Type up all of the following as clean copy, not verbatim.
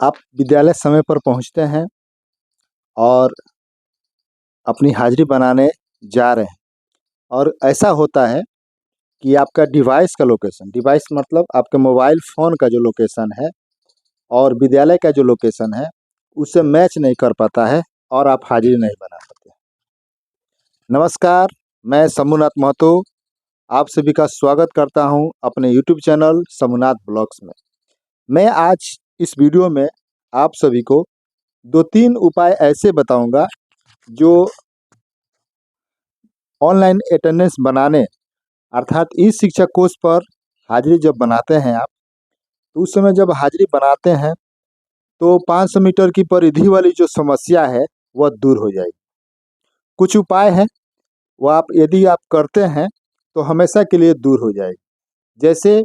आप विद्यालय समय पर पहुंचते हैं और अपनी हाजिरी बनाने जा रहे हैं और ऐसा होता है कि आपका डिवाइस मतलब आपके मोबाइल फ़ोन का जो लोकेशन है और विद्यालय का जो लोकेशन है उससे मैच नहीं कर पाता है और आप हाजिरी नहीं बना पाते। नमस्कार, मैं शंभुनाथ महतो आप सभी का स्वागत करता हूं अपने यूट्यूब चैनल शंभुनाथ ब्लॉग्स में। मैं आज इस वीडियो में आप सभी को 2-3 उपाय ऐसे बताऊंगा जो ऑनलाइन अटेंडेंस बनाने अर्थात ई शिक्षा कोर्स पर हाजिरी जब बनाते हैं आप, तो उस समय जब हाजिरी बनाते हैं तो 500 मीटर की परिधि वाली जो समस्या है वह दूर हो जाएगी। कुछ उपाय हैं, वो आप यदि आप करते हैं तो हमेशा के लिए दूर हो जाएगी। जैसे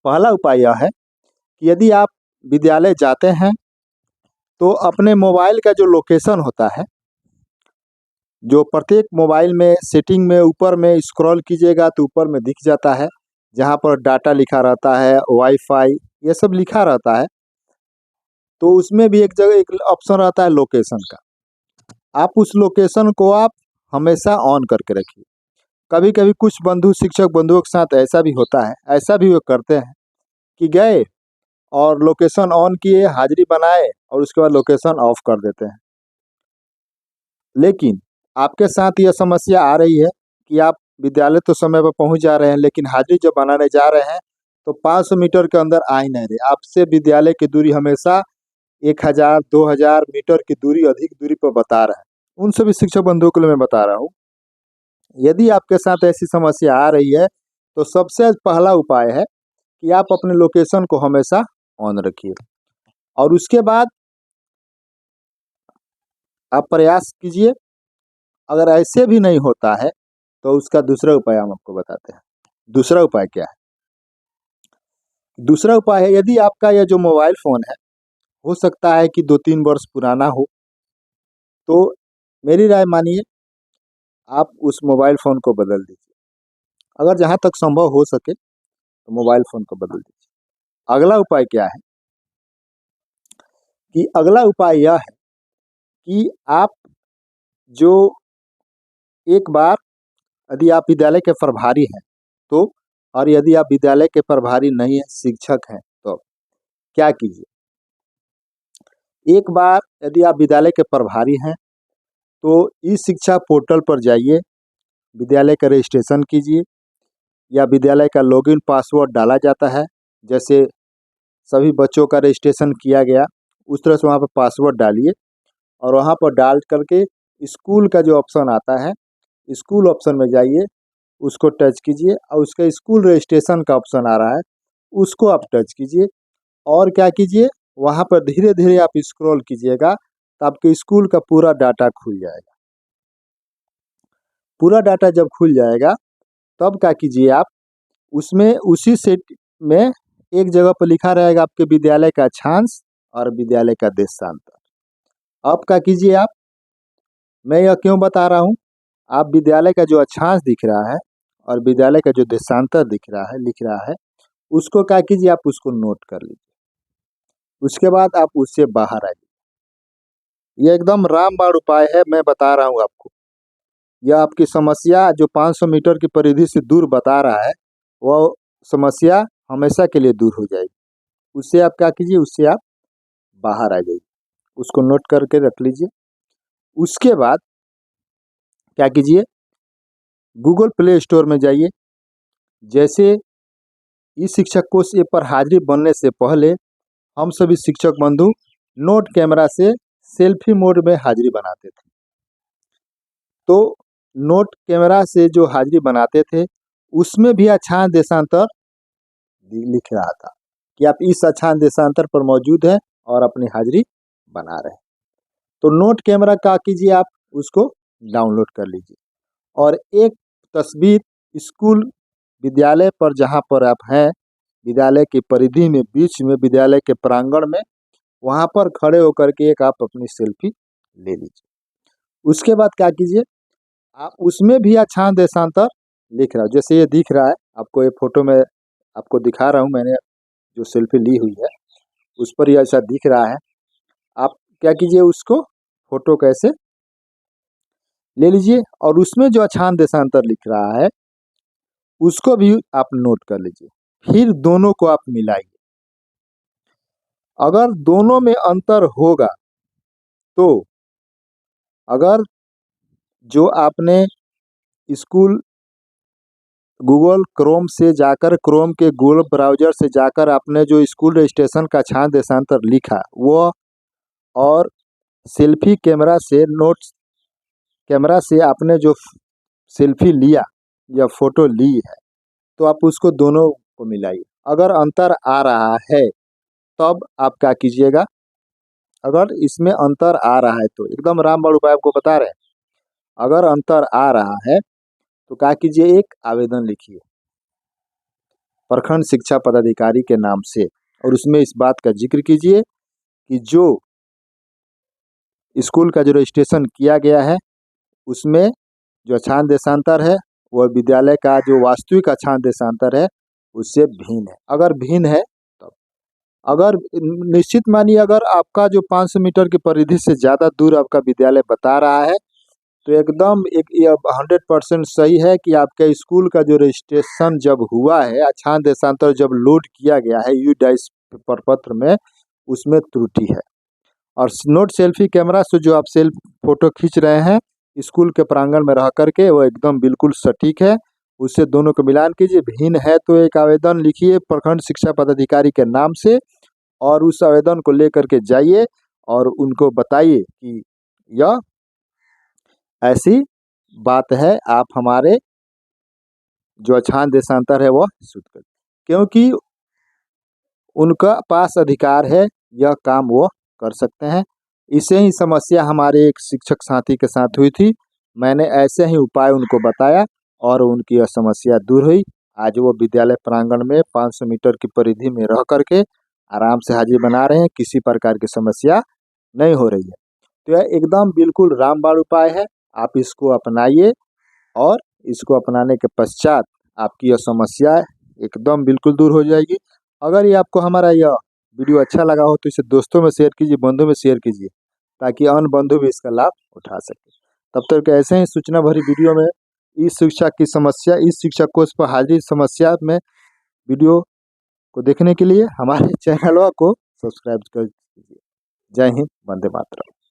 पहला उपाय यह है कि यदि आप विद्यालय जाते हैं तो अपने मोबाइल का जो लोकेशन होता है, जो प्रत्येक मोबाइल में सेटिंग में ऊपर में स्क्रॉल कीजिएगा तो ऊपर में दिख जाता है, जहाँ पर डाटा लिखा रहता है, वाईफाई ये सब लिखा रहता है। तो उसमें भी एक जगह एक ऑप्शन रहता है लोकेशन का। आप उस लोकेशन को आप हमेशा ऑन करके रखिए। कभी कभी कुछ शिक्षक बंधुओं के साथ ऐसा भी होता है, ऐसा भी वो करते हैं कि गए और लोकेशन ऑन किए, हाजिरी बनाए और उसके बाद लोकेशन ऑफ कर देते हैं। लेकिन आपके साथ यह समस्या आ रही है कि आप विद्यालय तो समय पर पहुंच जा रहे हैं, लेकिन हाजिरी जब बनाने जा रहे हैं तो 500 मीटर के अंदर आ ही नहीं रहे। आपसे विद्यालय की दूरी हमेशा 1000-2000 मीटर की दूरी, अधिक दूरी पर बता रहा है। उन सभी शिक्षक बंधुओं के लिए मैं बता रहा हूँ, यदि आपके साथ ऐसी समस्या आ रही है तो सबसे पहला उपाय है कि आप अपने लोकेशन को हमेशा ऑन रखिए और उसके बाद आप प्रयास कीजिए। अगर ऐसे भी नहीं होता है तो उसका दूसरा उपाय हम आपको बताते हैं। दूसरा उपाय क्या है? दूसरा उपाय है, यदि आपका यह जो मोबाइल फ़ोन है हो सकता है कि 2-3 वर्ष पुराना हो, तो मेरी राय मानिए, आप उस मोबाइल फ़ोन को बदल दीजिए। अगर जहाँ तक संभव हो सके तो मोबाइल फ़ोन को बदल दीजिए। अगला उपाय क्या है कि अगला उपाय यह है कि आप जो एक बार यदि आप विद्यालय के प्रभारी हैं तो, और यदि आप विद्यालय के प्रभारी नहीं हैं, शिक्षक हैं, तो क्या कीजिए, एक बार यदि आप विद्यालय के प्रभारी हैं तो ई शिक्षा पोर्टल पर जाइए, विद्यालय का रजिस्ट्रेशन कीजिए या विद्यालय का लॉगिन पासवर्ड डाला जाता है। जैसे सभी बच्चों का रजिस्ट्रेशन किया गया उस तरह से वहाँ पर पासवर्ड डालिए और वहाँ पर डाल करके स्कूल का जो ऑप्शन आता है, स्कूल ऑप्शन में जाइए, उसको टच कीजिए और उसका स्कूल रजिस्ट्रेशन का ऑप्शन आ रहा है, उसको आप टच कीजिए और क्या कीजिए, वहाँ पर धीरे धीरे आप स्क्रॉल कीजिएगा तो आपके स्कूल का पूरा डाटा खुल जाएगा। पूरा डाटा जब खुल जाएगा तब क्या कीजिए, आप उसमें उसी सेट में एक जगह पर लिखा रहेगा आपके विद्यालय का अक्षांश और विद्यालय का देशांतर। अब क्या कीजिए, आप, मैं यह क्यों बता रहा हूँ, आप विद्यालय का जो अक्षांश दिख रहा है और विद्यालय का जो देशांतर दिख रहा है, लिख रहा है, उसको क्या कीजिए, आप उसको नोट कर लीजिए। उसके बाद आप उससे बाहर आइए। ये एकदम रामबाण उपाय है, मैं बता रहा हूँ आपको। यह आपकी समस्या जो 500 मीटर की परिधि से दूर बता रहा है, वह समस्या हमेशा के लिए दूर हो जाएगी। उससे आप क्या कीजिए, उससे आप बाहर आ जाइए, उसको नोट करके रख लीजिए। उसके बाद क्या कीजिए, गूगल प्ले स्टोर में जाइए। जैसे ई शिक्षक कोर्स ऐप पर हाजिरी बनने से पहले हम सभी शिक्षक बंधु नोट कैमरा से सेल्फी मोड में हाजिरी बनाते थे। तो नोट कैमरा से जो हाजिरी बनाते थे उसमें भी अक्षांश देशांतर लिख रहा था कि आप इस अक्षांश देशांतर पर मौजूद हैं और अपनी हाजिरी बना रहे हैं। तो नोट कैमरा का कीजिए, आप उसको डाउनलोड कर लीजिए और एक तस्वीर स्कूल विद्यालय पर जहाँ पर आप हैं, विद्यालय की परिधि में, बीच में, विद्यालय के प्रांगण में, वहाँ पर खड़े होकर के एक आप अपनी सेल्फी ले लीजिए। उसके बाद क्या कीजिए, आप उसमें भी अक्षांश देशांतर लिख रहा है, जैसे ये दिख रहा है आपको, ये फोटो में आपको दिखा रहा हूँ, मैंने जो सेल्फी ली हुई है उस पर ऐसा दिख रहा है, आप क्या कीजिए, उसको फोटो कैसे ले लीजिए और उसमें जो अछान देशांतर लिख रहा है उसको भी आप नोट कर लीजिए। फिर दोनों को आप मिलाइए। अगर दोनों में अंतर होगा तो अगर जो आपने स्कूल गूगल क्रोम से जाकर, क्रोम के गूगल ब्राउज़र से जाकर आपने जो स्कूल रजिस्ट्रेशन का अछान देशांतर लिखा वो, और सेल्फी कैमरा से, नोट्स कैमरा से आपने जो सेल्फी लिया या फ़ोटो ली है, तो आप उसको दोनों को मिलाइए। अगर अंतर आ रहा है तब आप क्या कीजिएगा, अगर इसमें अंतर आ रहा है तो एकदम रामबाण उपाय आपको बता रहे हैं। अगर अंतर आ रहा है तो क्या कीजिए, एक आवेदन लिखिए प्रखंड शिक्षा पदाधिकारी के नाम से, और उसमें इस बात का जिक्र कीजिए कि जो स्कूल का जो रजिस्ट्रेशन किया गया है उसमें जो अछान देशांतर है वह विद्यालय का जो वास्तविक अछान देशांतर है उससे भिन्न है। अगर भिन्न है तब, अगर निश्चित मानिए अगर आपका जो 500 मीटर की परिधि से ज़्यादा दूर आपका विद्यालय बता रहा है तो एकदम एक ये 100% सही है कि आपके स्कूल का जो रजिस्ट्रेशन जब हुआ है, अछान देशांतर जब लोड किया गया है यू डाइस प्रपत्र में, उसमें त्रुटि है। और नोट सेल्फी कैमरा से जो आप सेल्फ फोटो खींच रहे हैं स्कूल के प्रांगण में रह करके, वो एकदम बिल्कुल सटीक है। उससे दोनों को मिलान कीजिए। भिन्न है तो एक आवेदन लिखिए प्रखंड शिक्षा पदाधिकारी के नाम से, और उस आवेदन को लेकर के जाइए और उनको बताइए कि यह ऐसी बात है, आप हमारे जो अछान देशांतर है वह शुद्ध कर, क्योंकि उनका पास अधिकार है, यह काम वो कर सकते हैं। इसे ही समस्या हमारे एक शिक्षक साथी के साथ हुई थी। मैंने ऐसे ही उपाय उनको बताया और उनकी यह समस्या दूर हुई। आज वो विद्यालय प्रांगण में 500 मीटर की परिधि में रह करके आराम से हाजिरी बना रहे हैं, किसी प्रकार की समस्या नहीं हो रही है। तो यह एकदम बिल्कुल रामबाण उपाय है, आप इसको अपनाइए और इसको अपनाने के पश्चात आपकी यह समस्या एकदम बिल्कुल दूर हो जाएगी। अगर ये आपको हमारा यह वीडियो अच्छा लगा हो तो इसे दोस्तों में शेयर कीजिए, बंधुओं में शेयर कीजिए, ताकि अन्य बंधु भी इसका लाभ उठा सके। तब तक ऐसे ही सूचना भरी वीडियो में इस शिक्षा की समस्या, इस शिक्षा कोर्स पर हाजिरी समस्या में वीडियो को देखने के लिए हमारे चैनल को सब्सक्राइब कर दीजिए। जय हिंद, वंदे मातरम।